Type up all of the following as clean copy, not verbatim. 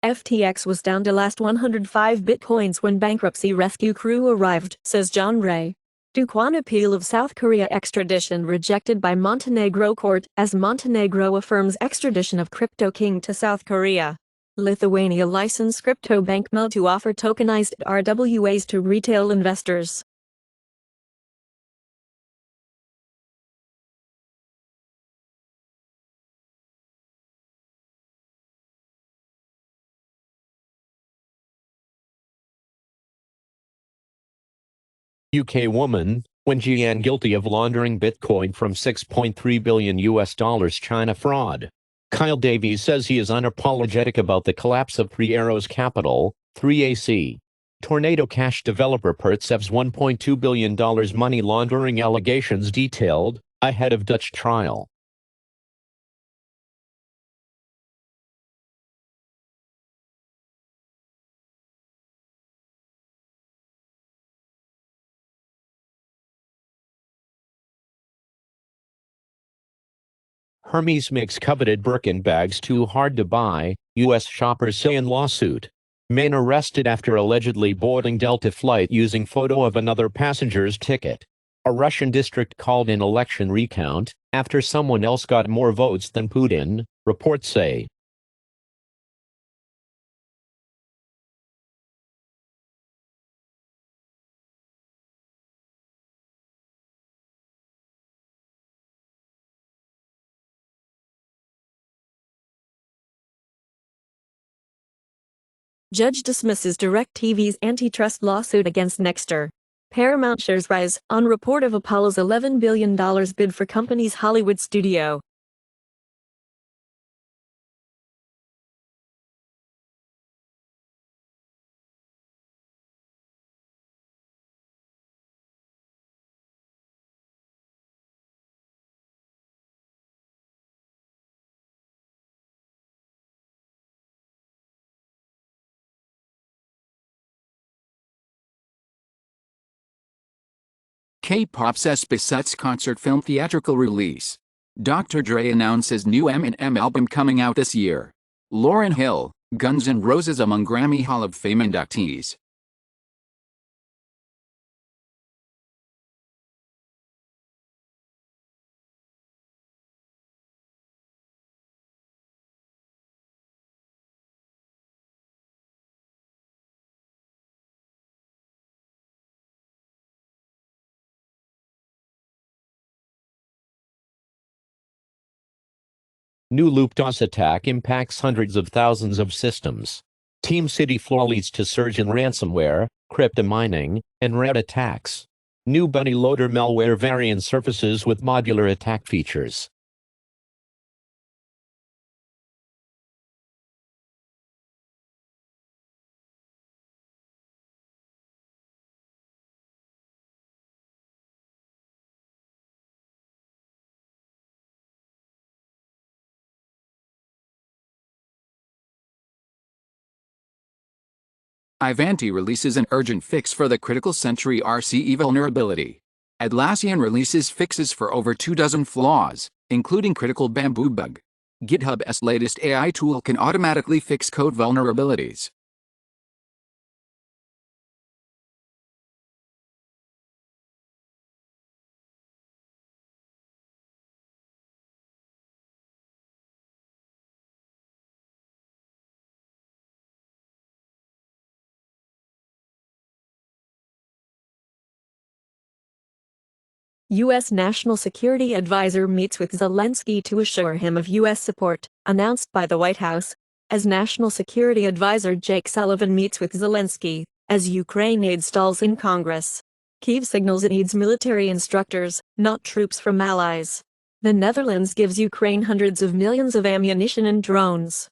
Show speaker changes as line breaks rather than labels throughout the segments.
FTX was down to last 105 bitcoins when bankruptcy rescue crew arrived, says John Ray. Duquan appeal of South Korea extradition rejected by Montenegro court as Montenegro affirms extradition of crypto king to South Korea. Lithuania licensed crypto bank Mel to offer tokenized RWAs to retail investors.
UK woman, Wen guilty of laundering Bitcoin from $6.3 billion China fraud. Kyle Davies says he is unapologetic about the collapse of Three Arrows Capital, 3AC. Tornado Cash developer Pertsev's $1.2 billion money laundering allegations detailed, ahead of Dutch trial. Hermes makes coveted Birkin bags too hard to buy, U.S. shoppers say in lawsuit. Man arrested after allegedly boarding Delta flight using photo of another passenger's ticket. A Russian district called in election recount, after someone else got more votes than Putin, reports say.
Judge dismisses DirecTV's antitrust lawsuit against Nexter. Paramount shares rise on report of Apollo's $11 billion bid for company's Hollywood studio.
K-pop Beset's concert film theatrical release. Dr. Dre announces new Eminem album coming out this year. Lauryn Hill, Guns N' Roses among Grammy Hall of Fame inductees.
New loop DOS attack impacts hundreds of thousands of systems. Team City Floor leads to surge in ransomware, crypto mining, and rat attacks. New Bunny Loader malware variant surfaces with modular attack features.
Ivanti releases an urgent fix for the critical Sentry RCE vulnerability. Atlassian releases fixes for over 24 flaws, including critical bamboo bug. GitHub's latest AI tool can automatically fix code vulnerabilities.
U.S. National Security Advisor meets with Zelensky to assure him of U.S. support, announced by the White House. As National Security Advisor Jake Sullivan meets with Zelensky, as Ukraine aid stalls in Congress. Kyiv signals it needs military instructors, not troops from allies. The Netherlands gives Ukraine hundreds of millions of ammunition and drones.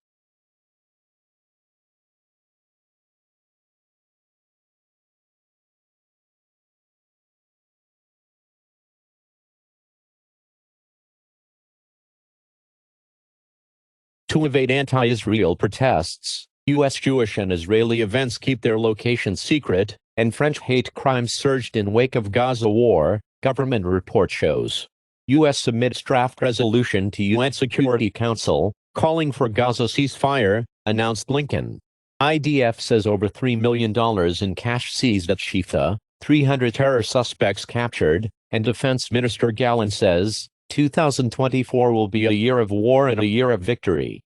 To evade anti-Israel protests, U.S. Jewish and Israeli events keep their locations secret, and French hate crimes surged in wake of Gaza war, government report shows. U.S. submits draft resolution to UN Security Council, calling for Gaza ceasefire, announced Blinken. IDF says over $3 million in cash seized at Shifa, 300 terror suspects captured, and Defense Minister Gallant says 2024 will be a year of war and a year of victory.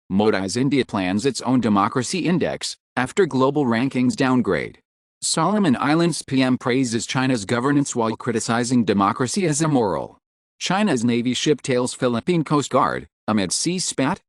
Modi's India plans its own democracy index after global rankings downgrade. Solomon Islands PM praises China's governance while criticizing democracy as immoral. China's Navy ship tails Philippine Coast Guard amid sea spat.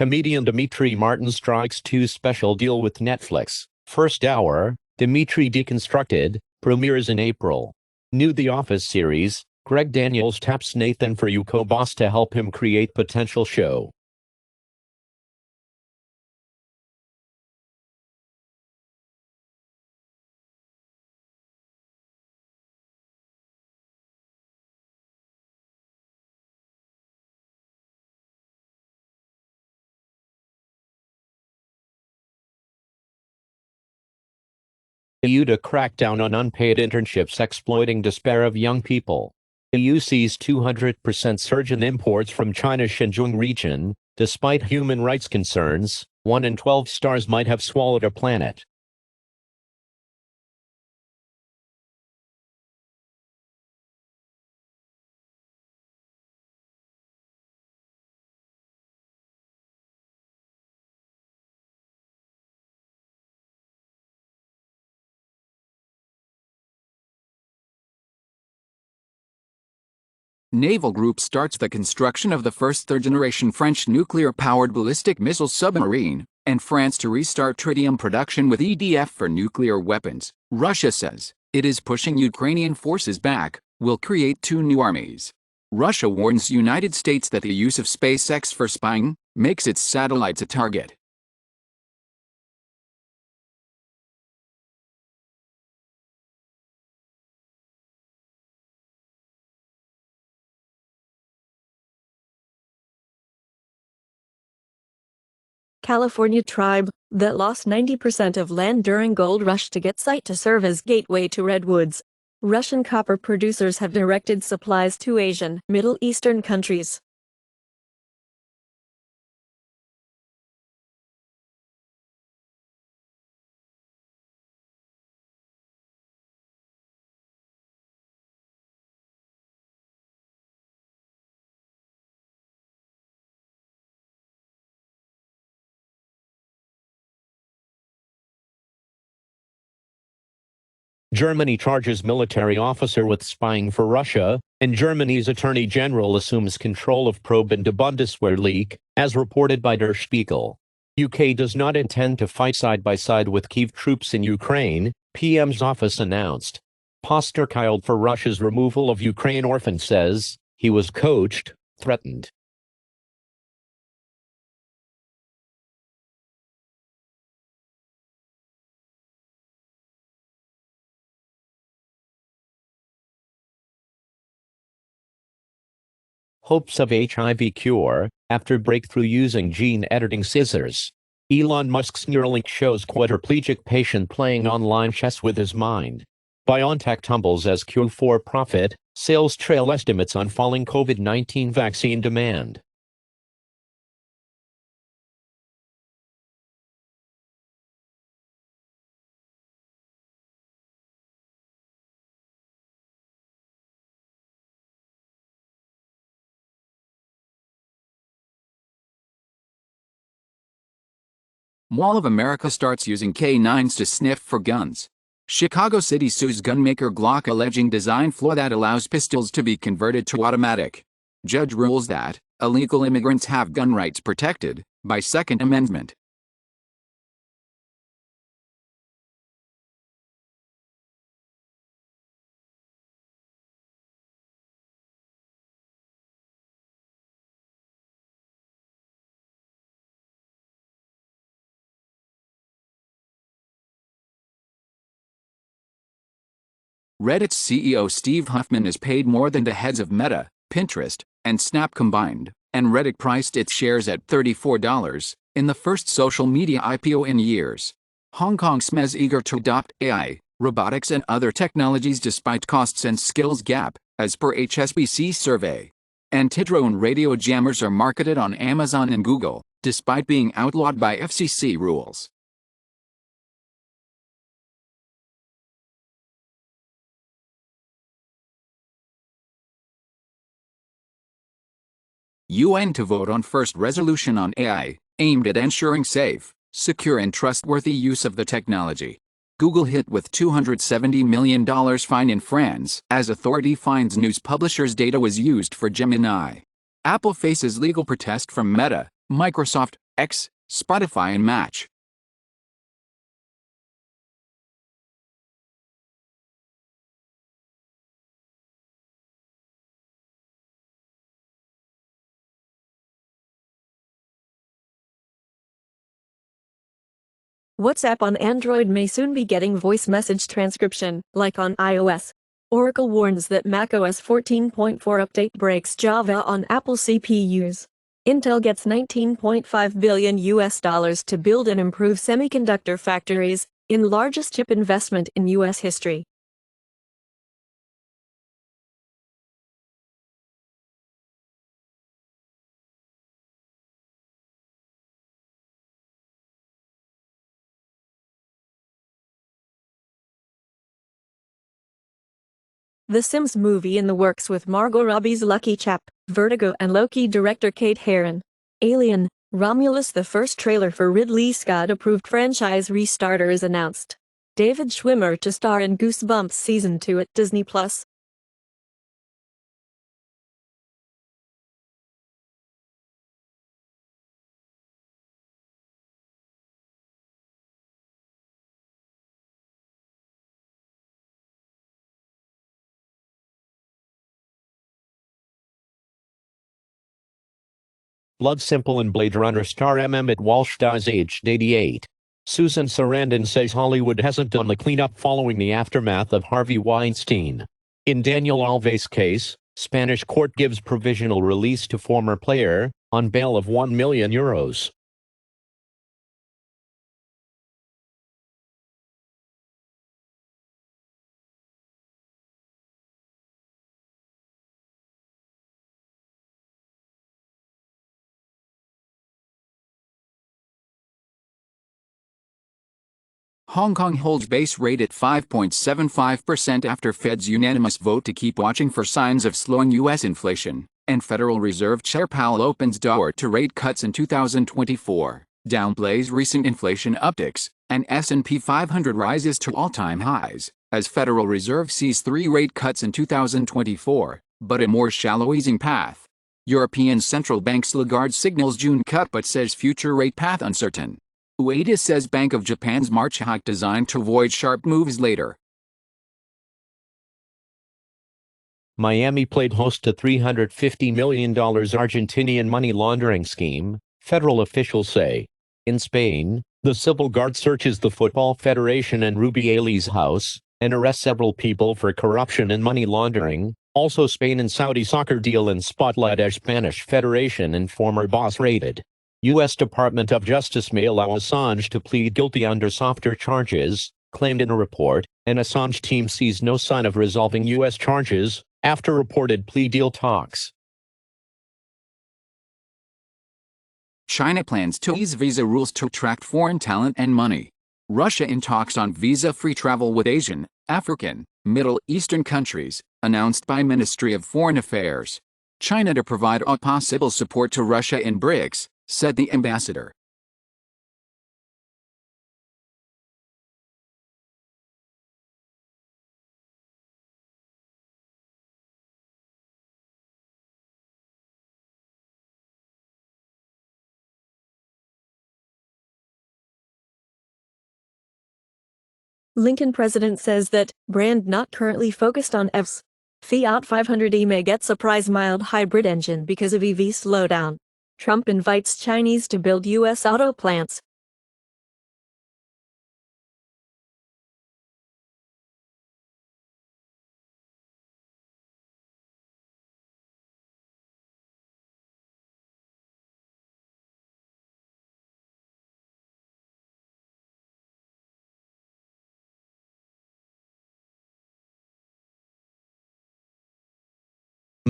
Comedian Dimitri Martin strikes two special deal with Netflix. First hour, Dimitri Deconstructed, premieres in April. New The Office series, Greg Daniels taps Nathan for Yuko Boss to help him create potential show. EU to crack down on unpaid internships exploiting despair of young people. EU sees 200% surge in imports from China's Xinjiang region. Despite human rights concerns, 1 in 12 stars might have swallowed a planet.
Naval Group starts the construction of the first third-generation French nuclear-powered ballistic missile submarine, and France to restart tritium production with EDF for nuclear weapons. Russia says it is pushing Ukrainian forces back, will create two new armies. Russia warns United States that the use of SpaceX for spying makes its satellites a target.
California tribe that lost 90% of land during gold rush to get site to serve as gateway to redwoods. Russian copper producers have directed supplies to Asian, Middle Eastern countries.
Germany charges military officer with spying for Russia, and Germany's Attorney General assumes control of probe into Bundeswehr leak, as reported by Der Spiegel. UK does not intend to fight side by side with Kyiv troops in Ukraine, PM's office announced. Poster called for Russia's removal of Ukraine orphan says he was coached, threatened. Hopes of HIV cure, after breakthrough using gene editing scissors. Elon Musk's Neuralink shows quadriplegic patient playing online chess with his mind. BioNTech tumbles as cure for profit, sales trail estimates on falling COVID-19 vaccine demand.
Mall of America starts using K9s to sniff for guns. Chicago City sues gunmaker Glock alleging design flaw that allows pistols to be converted to automatic. Judge rules that illegal immigrants have gun rights protected by Second Amendment. Reddit's CEO Steve Huffman is paid more than the heads of Meta, Pinterest, and Snap combined, and Reddit priced its shares at $34 in the first social media IPO in years. Hong Kong SMEs eager to adopt AI, robotics and other technologies despite costs and skills gap, as per HSBC survey. Anti-drone radio jammers are marketed on Amazon and Google, despite being outlawed by FCC rules. UN to vote on first resolution on AI, aimed at ensuring safe, secure and trustworthy use of the technology. Google hit with $270 million fine in France as authority finds news publishers' data was used for Gemini. Apple faces legal protest from Meta, Microsoft, X, Spotify and Match.
WhatsApp on Android may soon be getting voice message transcription, like on iOS. Oracle warns that macOS 14.4 update breaks Java on Apple CPUs. Intel gets $19.5 billion to build and improve semiconductor factories, in largest chip investment in U.S. history. The Sims movie in the works with Margot Robbie's Lucky Chap, Vertigo and Loki director Kate Herron. Alien, Romulus. The first trailer for Ridley Scott-approved franchise Restarter is announced. David Schwimmer to star in Goosebumps Season 2 at Disney+.
Blood Simple and Blade Runner star Emmett Walsh dies aged 88. Susan Sarandon says Hollywood hasn't done the cleanup following the aftermath of Harvey Weinstein. In Daniel Alves' case, Spanish court gives provisional release to former player, on bail of €1 million.
Hong Kong holds base rate at 5.75% after Fed's unanimous vote to keep watching for signs of slowing U.S. inflation, and Federal Reserve Chair Powell opens door to rate cuts in 2024, downplays recent inflation upticks, and S&P 500 rises to all-time highs, as Federal Reserve sees 3 rate cuts in 2024, but a more shallow easing path. European Central Bank's Lagarde signals June cut but says future rate path uncertain. Ueda says Bank of Japan's March hike designed to avoid sharp moves later.
Miami played host to $350 million Argentinian money laundering scheme, federal officials say. In Spain, the Civil Guard searches the Football Federation and Rubiales' house, and arrests several people for corruption and money laundering. Also Spain and Saudi soccer deal in spotlight as Spanish Federation and former boss raided. U.S. Department of Justice may allow Assange to plead guilty under softer charges, claimed in a report, and Assange team sees no sign of resolving U.S. charges, after reported plea deal talks.
China plans to ease visa rules to attract foreign talent and money. Russia in talks on visa-free travel with Asian, African, Middle Eastern countries, announced by Ministry of Foreign Affairs. China to provide all possible support to Russia in BRICS, said the ambassador.
Lincoln president says that brand not currently focused on EVs. Fiat 500e may get surprise mild hybrid engine because of EV slowdown. Trump invites Chinese to build U.S. auto plants.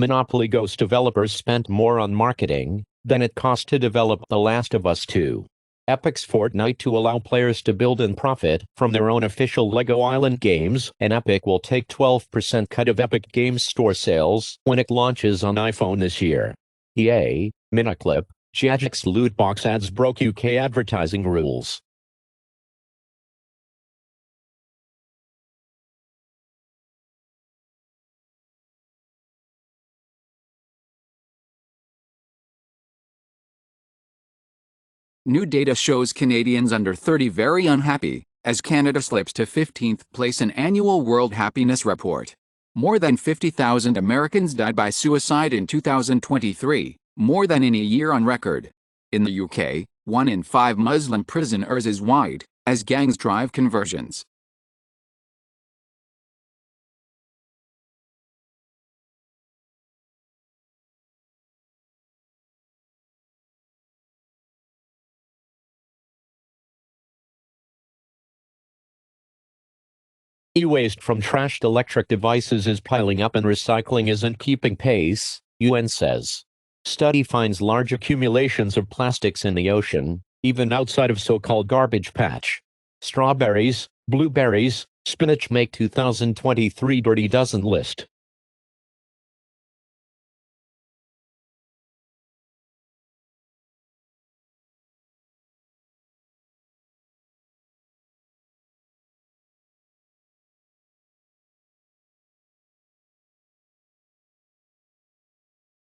Monopoly Ghost developers spent more on marketing than it cost to develop The Last of Us 2. Epic's Fortnite to allow players to build and profit from their own official LEGO Island games, and Epic will take 12% cut of Epic Games Store sales when it launches on iPhone this year. EA, Miniclip, Jajik's loot box ads broke UK advertising rules.
New data shows Canadians under 30 very unhappy, as Canada slips to 15th place in annual World Happiness Report. More than 50,000 Americans died by suicide in 2023, more than in a year on record. In the UK, 1 in 5 Muslim prisoners is white, as gangs drive conversions.
E-waste from trashed electric devices is piling up and recycling isn't keeping pace, UN says. Study finds large accumulations of plastics in the ocean, even outside of so-called garbage patch. Strawberries, blueberries, spinach make 2023 Dirty Dozen list.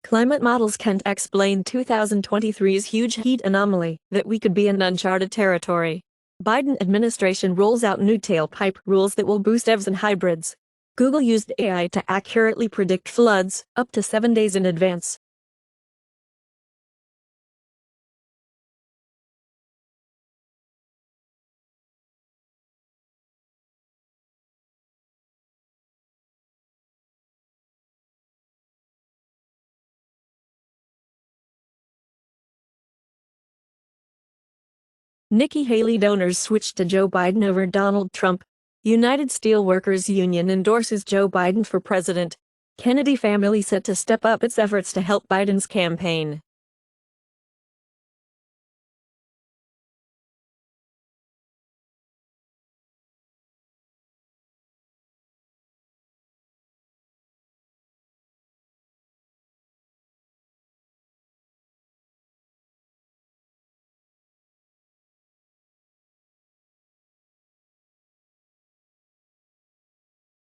Climate models can't explain 2023's huge heat anomaly, that we could be in uncharted territory. Biden administration rolls out new tailpipe rules that will boost EVs and hybrids. Google used AI to accurately predict floods, up to 7 days in advance. Nikki Haley donors switched to Joe Biden over Donald Trump. United Steelworkers Union endorses Joe Biden for president. Kennedy family set to step up its efforts to help Biden's campaign.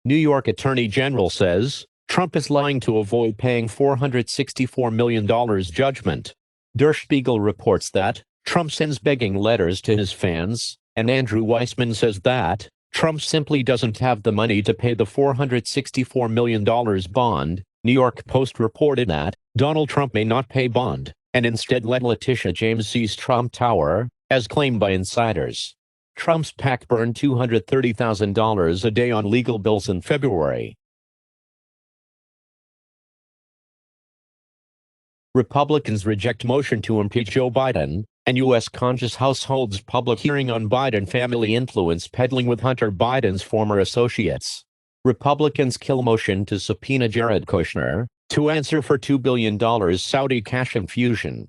New York Attorney General says Trump is lying to avoid paying $464 million judgment. Der Spiegel reports that Trump sends begging letters to his fans, and Andrew Weissman says that Trump simply doesn't have the money to pay the $464 million bond. New York Post reported that Donald Trump may not pay bond, and instead let Letitia James seize Trump Tower, as claimed by insiders. Trump's PAC burned $230,000 a day on legal bills in February. Republicans reject motion to impeach Joe Biden, and U.S. conscious households public hearing on Biden family influence peddling with Hunter Biden's former associates. Republicans kill motion to subpoena Jared Kushner to answer for $2 billion Saudi cash infusion.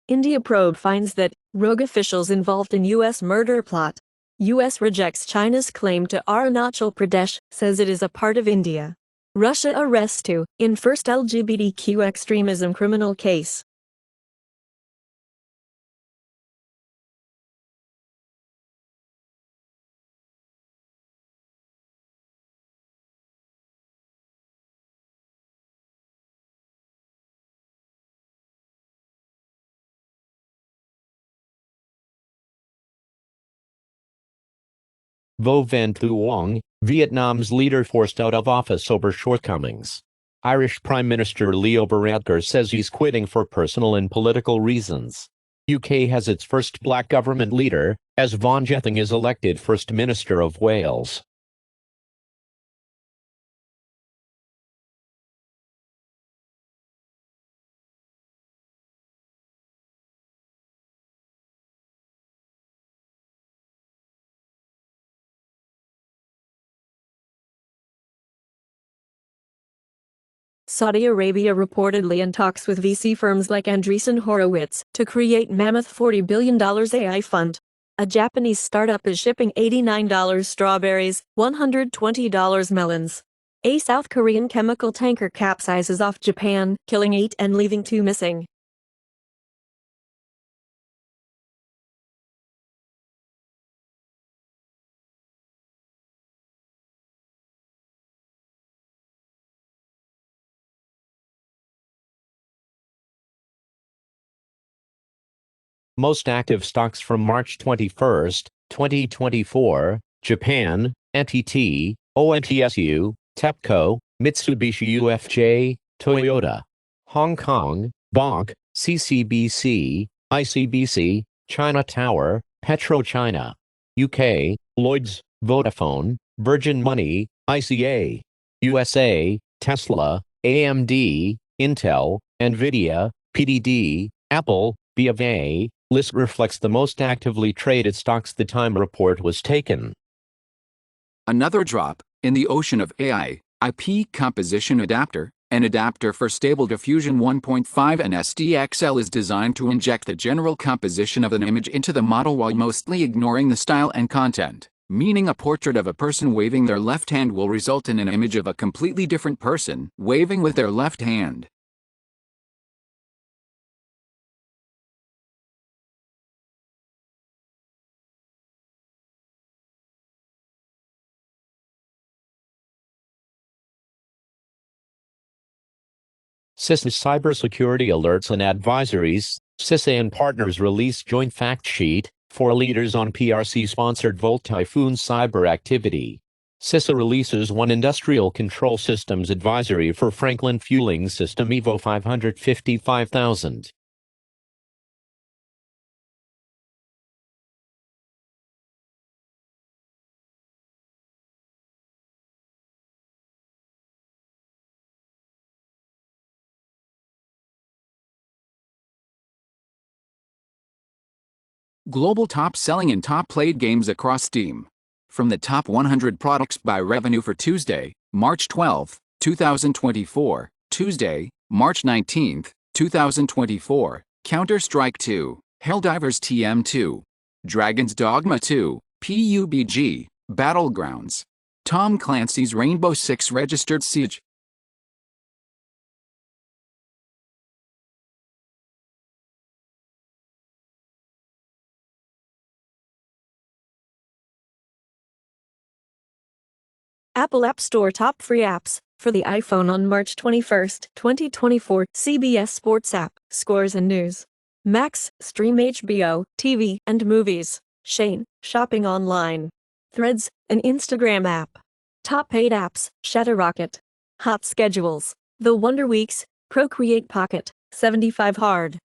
India probe finds that rogue officials involved in U.S. murder plot. U.S. rejects China's claim to Arunachal Pradesh, says it is a part of India. Russia arrests two in first LGBTQ extremism criminal case.
Vo Van Thuong, Vietnam's leader forced out of office over shortcomings. Irish Prime Minister Leo Varadkar says he's quitting for personal and political reasons. UK has its first black government leader, as Vaughan Gething is elected First Minister of Wales.
Saudi Arabia reportedly in talks with VC firms like Andreessen Horowitz to create mammoth $40 billion AI fund. A Japanese startup is shipping $89 strawberries, $120 melons. A South Korean chemical tanker capsizes off Japan, killing 8 and leaving 2 missing.
Most active stocks from March 21, 2024, Japan, NTT, ONTSU, TEPCO, Mitsubishi UFJ, Toyota. Hong Kong, BOC, CCBC, ICBC, China Tower, PetroChina. UK, Lloyds, Vodafone, Virgin Money, ICA. USA, Tesla, AMD, Intel, Nvidia, PDD, Apple, BofA. List reflects the most actively traded stocks the time report was taken.
Another drop in the ocean of AI, IP composition adapter, an adapter for Stable Diffusion 1.5 and SDXL is designed to inject the general composition of an image into the model while mostly ignoring the style and content, meaning a portrait of a person waving their left hand will result in an image of a completely different person waving with their left hand.
CISA Cybersecurity Alerts and Advisories. CISA and partners release joint fact sheet for leaders on PRC-sponsored Volt Typhoon cyber activity. CISA releases one industrial control systems advisory for Franklin Fueling System EVO 555,000.
Global top selling and top played games across Steam. From the top 100 products by revenue for Tuesday, March 12, 2024, Tuesday, March 19, 2024, Counter-Strike 2, Helldivers TM2, Dragon's Dogma 2, PUBG, Battlegrounds, Tom Clancy's Rainbow Six Registered Siege.
Apple App Store top free apps for the iPhone on March 21, 2024. CBS Sports app, scores and news. Max, stream HBO, TV, and movies. Shane, shopping online. Threads, an Instagram app. Top paid apps, Shutterrocket. Hot schedules, The Wonder Weeks, Procreate Pocket, 75 hard.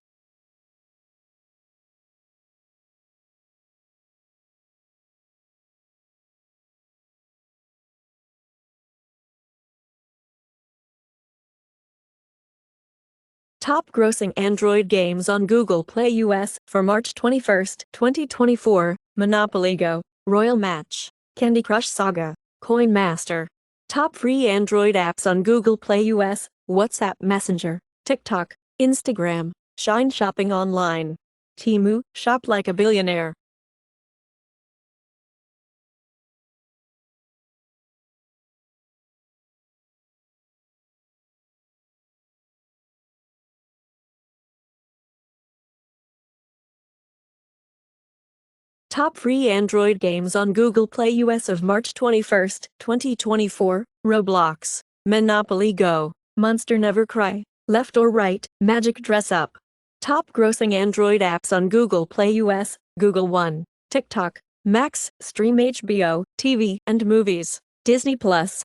Top grossing Android games on Google Play US for March 21, 2024, Monopoly Go, Royal Match, Candy Crush Saga, Coin Master. Top free Android apps on Google Play US, WhatsApp Messenger, TikTok, Instagram, Shine Shopping Online. Temu, shop like a billionaire. Top free Android games on Google Play US of March 21, 2024, Roblox, Monopoly Go, Monster Never Cry, Left or Right, Magic Dress Up. Top grossing Android apps on Google Play US, Google One, TikTok, Max, Stream HBO, TV, and movies, Disney Plus.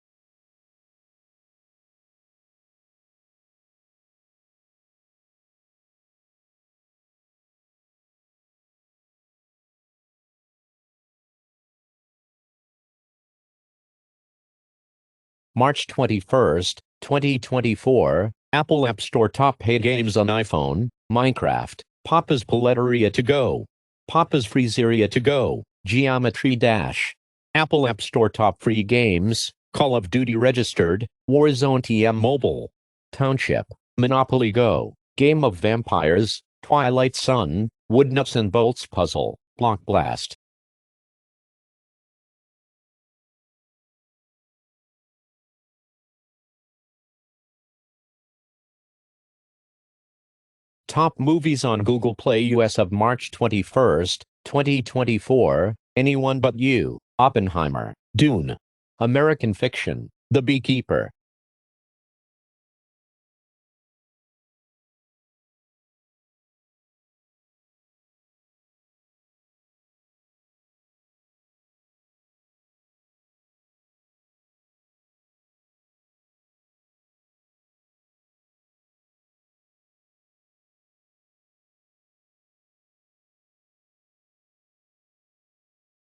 March 21, 2024, Apple App Store top paid games on iPhone, Minecraft, Papa's Paleteria to Go, Papa's Freezeria to Go, Geometry Dash. Apple App Store top free games, Call of Duty Registered, Warzone TM Mobile. Township, Monopoly Go, Game of Vampires, Twilight Sun, Wood Nuts and Bolts Puzzle, Block Blast. Top movies on Google Play US of March 21st, 2024, Anyone But You, Oppenheimer, Dune, American Fiction, The Beekeeper.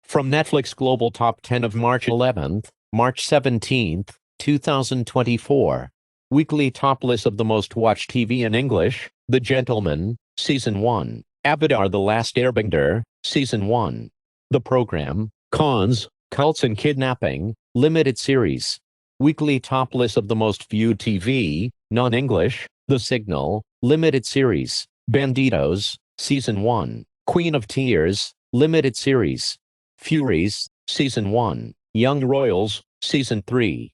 From Netflix Global Top 10 of March 11th, March 17th, 2024. Weekly top list of the most watched TV in English, The Gentleman, Season 1, Avatar The Last Airbender, Season 1. The Program, Cons, Cults and Kidnapping, Limited Series. Weekly top list of the most viewed TV, non-English, The Signal, Limited Series, Banditos, Season 1, Queen of Tears, Limited Series. Furies, Season 1, Young Royals, Season 3.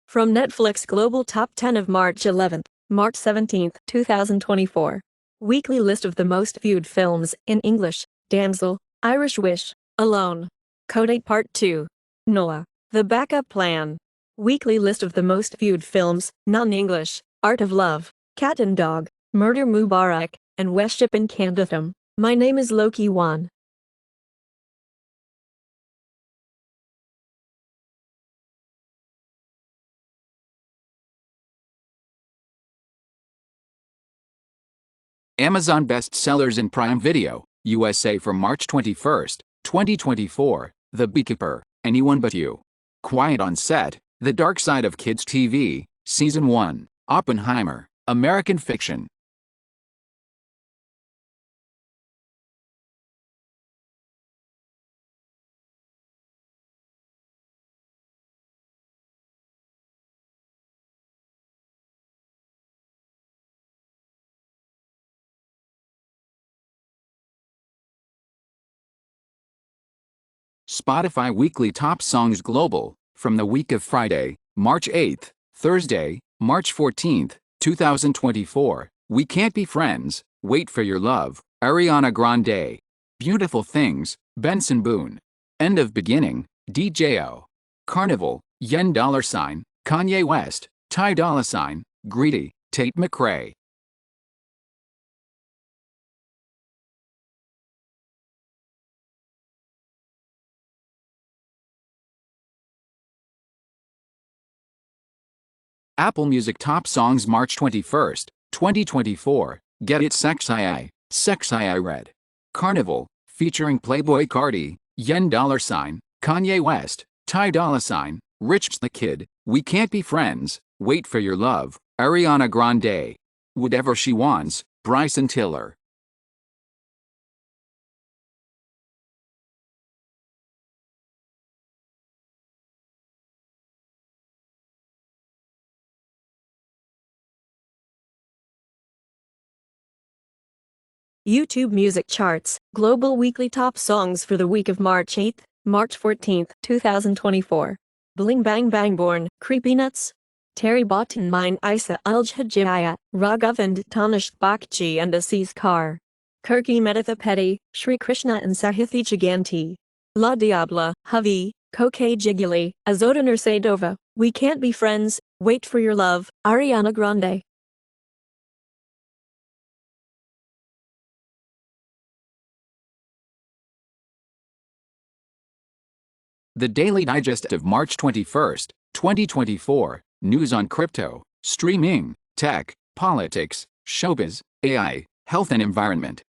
From Netflix Global Top 10 of March 11th, March 17th, 2024. Weekly list of the most viewed films in English, Damsel, Irish Wish, Alone, Code 8 Part 2, Noah, The Backup Plan. Weekly list of the most viewed films, non-English, Art of Love, Cat and Dog, Murder Mubarak, and Westship in Candatham. My Name is Loki 1.
Amazon bestsellers in Prime Video, USA for March 21st, 2024, The Beekeeper, Anyone But You. Quiet on Set, The Dark Side of Kids TV, Season 1, Oppenheimer, American Fiction. Spotify Weekly Top Songs Global, from the week of Friday, March 8th, Thursday, March 14th, 2024, We Can't Be Friends, Wait for Your Love, Ariana Grande. Beautiful Things, Benson Boone. End of Beginning, DJO. Carnival, Yen $, Kanye West, Ty Dolla $, Greedy, Tate McRae. Apple Music Top Songs March 21st, 2024, Get It Sexy Red. Carnival, featuring Playboy Cardi, Yen $, Kanye West, Ty Dolla $, Rich the Kid, We Can't Be Friends, Wait for Your Love, Ariana Grande. Whatever She Wants, Bryson Tiller.
YouTube Music Charts, Global Weekly Top Songs for the week of March 8th, March 14th, 2024. Bling Bang Bang Born, Creepy Nuts, Terry Botten Mine Isa Uljhajaya, Raghavind Tanish Bakchi and Aziz Kar. Kirki Meditha Petty, Shri Krishna and Sahithi Giganti. La Diabla, Havi, Koke Jiguli, Azota Nursedova, We Can't Be Friends, Wait for Your Love, Ariana Grande.
The Daily Digest of March 21st, 2024, News on Crypto, Streaming, Tech, Politics, Showbiz, AI, Health and Environment.